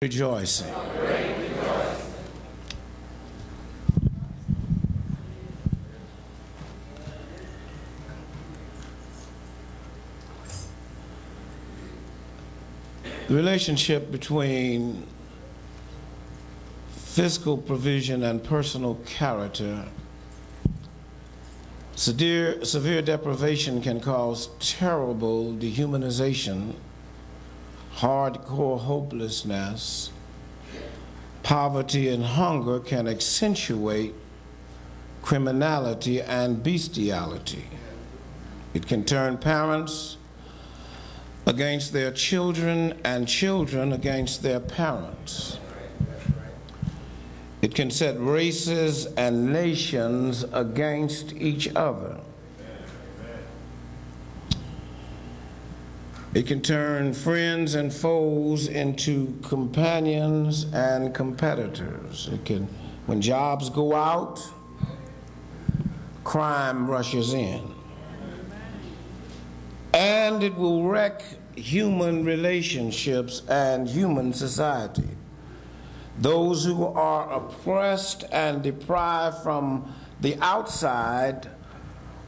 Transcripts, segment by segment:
Rejoicing. The relationship between fiscal provision and personal character. Severe deprivation can cause terrible dehumanization, hardcore hopelessness. Poverty and hunger can accentuate criminality and bestiality. It can turn parents against their children and children against their parents. It can set races and nations against each other. It can turn friends and foes into companions and competitors. It can, when jobs go out, crime rushes in. And it will wreck human relationships and human society. Those who are oppressed and deprived from the outside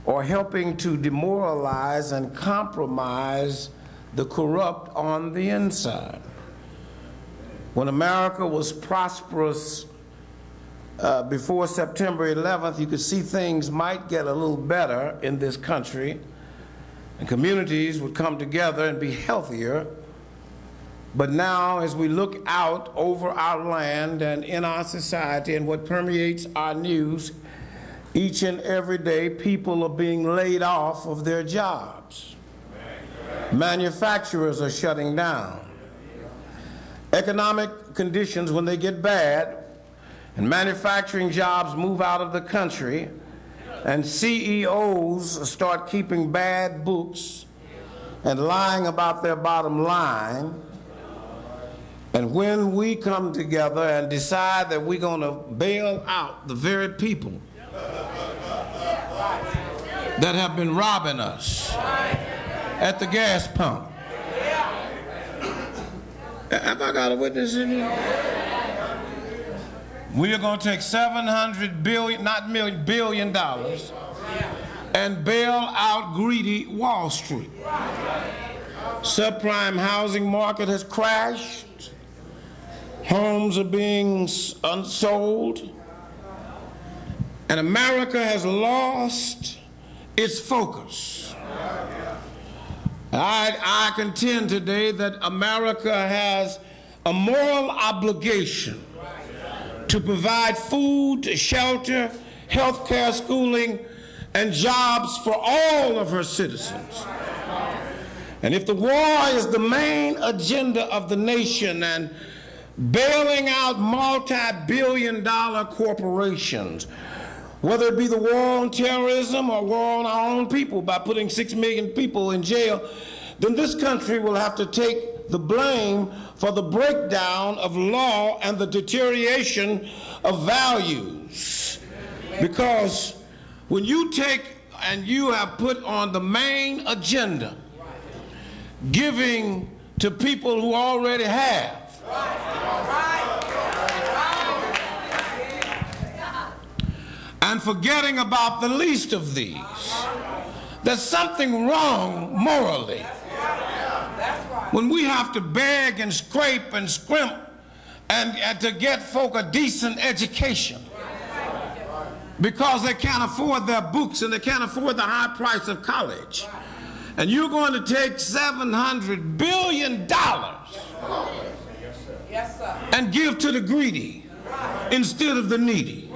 are helping to demoralize and compromise the corrupt on the inside. When America was prosperous before September 11th, you could see things might get a little better in this country, and communities would come together and be healthier. But now, as we look out over our land and in our society and what permeates our news, each and every day people are being laid off of their jobs. Manufacturers are shutting down. Economic conditions, when they get bad and manufacturing jobs move out of the country and CEOs start keeping bad books and lying about their bottom line, and when we come together and decide that we're going to bail out the very people that have been robbing us at the gas pump. Have I got a witness in here? We are going to take $700 billion, not million, billion dollars and bail out greedy Wall Street. Subprime housing market has crashed. Homes are being unsold. And America has lost its focus. I contend today that America has a moral obligation to provide food, shelter, health care, schooling, and jobs for all of her citizens. And if the war is the main agenda of the nation and bailing out multi-billion-dollar corporations, whether it be the war on terrorism or war on our own people by putting 6 million people in jail, then this country will have to take the blame for the breakdown of law and the deterioration of values. Because when you take and you have put on the main agenda giving to people who already have, and forgetting about the least of these, there's something wrong morally. When we have to beg and scrape and scrimp and to get folk a decent education because they can't afford their books and they can't afford the high price of college. And you're going to take $700 billion and give to the greedy instead of the needy.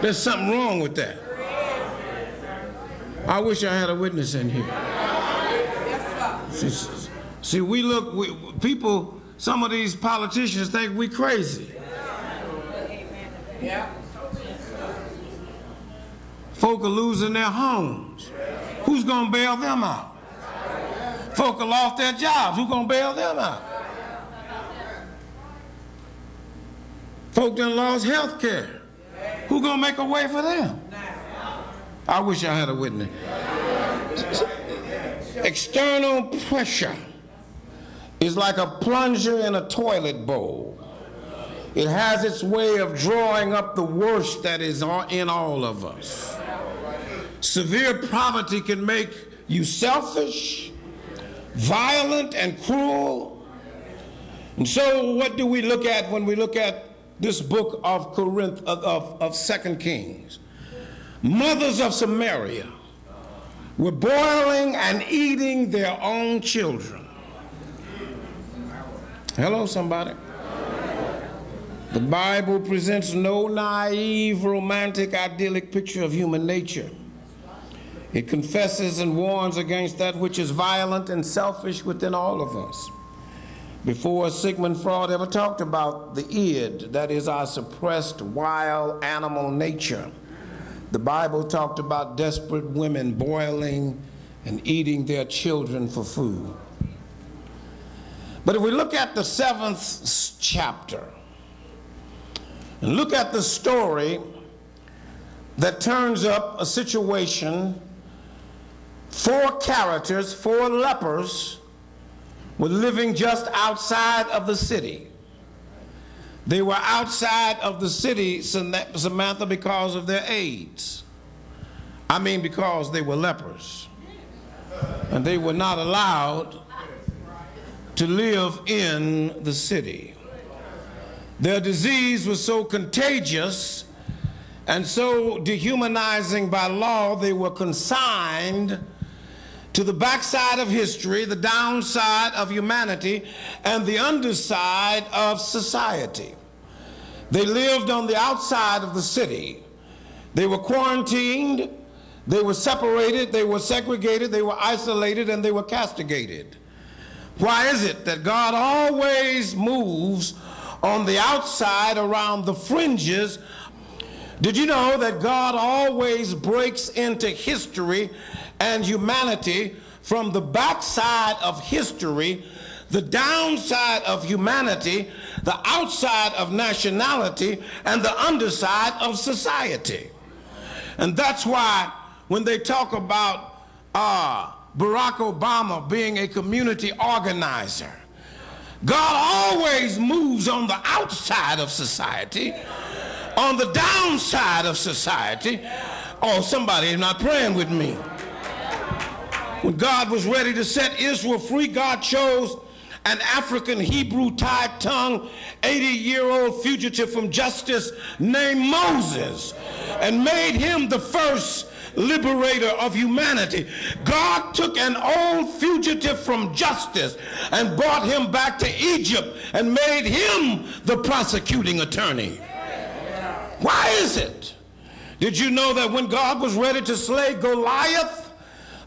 There's something wrong with that. I wish I had a witness in here. See, people, some of these politicians think we crazy. Folk are losing their homes. Who's going to bail them out? Folk have lost their jobs. Who's going to bail them out? Folk done lost health care. Who's going to make a way for them? I wish I had a witness. External pressure is like a plunger in a toilet bowl. It has its way of drawing up the worst that is in all of us. Severe poverty can make you selfish, violent, and cruel. And so what do we look at when we look at this book of 2 Kings? Mothers of Samaria were boiling and eating their own children. Hello, somebody. The Bible presents no naive, romantic, idyllic picture of human nature. It confesses and warns against that which is violent and selfish within all of us. Before Sigmund Freud ever talked about the id, that is our suppressed wild animal nature, the Bible talked about desperate women boiling and eating their children for food. But if we look at the 7th chapter and look at the story that turns up a situation, 4 characters, 4 lepers were living just outside of the city. They were outside of the city, Samantha, because of their AIDS. I mean, because they were lepers. And they were not allowed to live in the city. Their disease was so contagious and so dehumanizing by law, they were consigned to the backside of history, the downside of humanity, and the underside of society. They lived on the outside of the city. They were quarantined, they were separated, they were segregated, they were isolated, and they were castigated. Why is it that God always moves on the outside around the fringes? Did you know that God always breaks into history and humanity from the backside of history, the downside of humanity, the outside of nationality, and the underside of society? And that's why when they talk about Barack Obama being a community organizer, God always moves on the outside of society, on the downside of society. Oh, somebody is not praying with me. When God was ready to set Israel free, God chose an African Hebrew tied-tongue 80-year-old fugitive from justice named Moses and made him the first liberator of humanity. God took an old fugitive from justice and brought him back to Egypt and made him the prosecuting attorney. Why is it? Did you know that when God was ready to slay Goliath,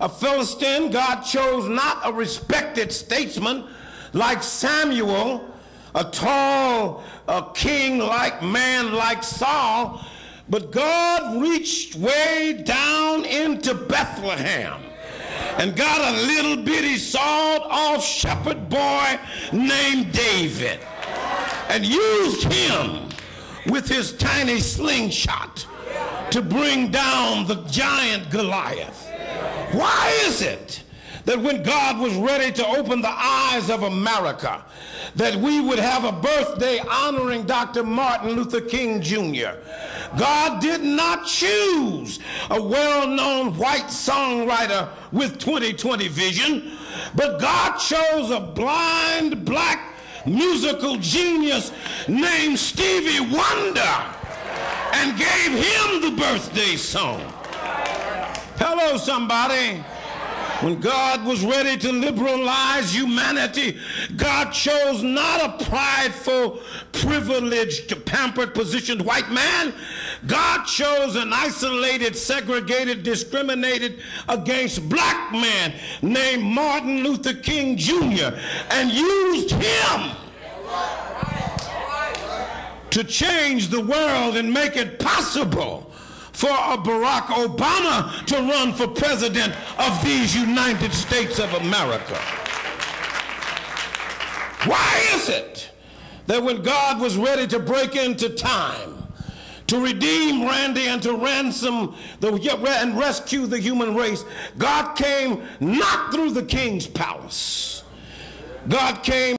a Philistine, God chose not a respected statesman like Samuel, a tall, king-like man like Saul, but God reached way down into Bethlehem and got a little bitty sawed-off shepherd boy named David and used him with his tiny slingshot to bring down the giant Goliath. Why is it that when God was ready to open the eyes of America, that we would have a birthday honoring Dr. Martin Luther King Jr., God did not choose a well-known white songwriter with 20/20 vision, but God chose a blind black musical genius named Stevie Wonder and gave him the birthday song. Hello, somebody. When God was ready to liberalize humanity, God chose not a prideful, privileged, pampered, positioned white man. God chose an isolated, segregated, discriminated against black man named Martin Luther King Jr. and used him to change the world and make it possible for a Barack Obama to run for president of these United States of America. Why is it that when God was ready to break into time, to redeem Randy and to ransom and rescue the human race, God came not through the king's palace, God came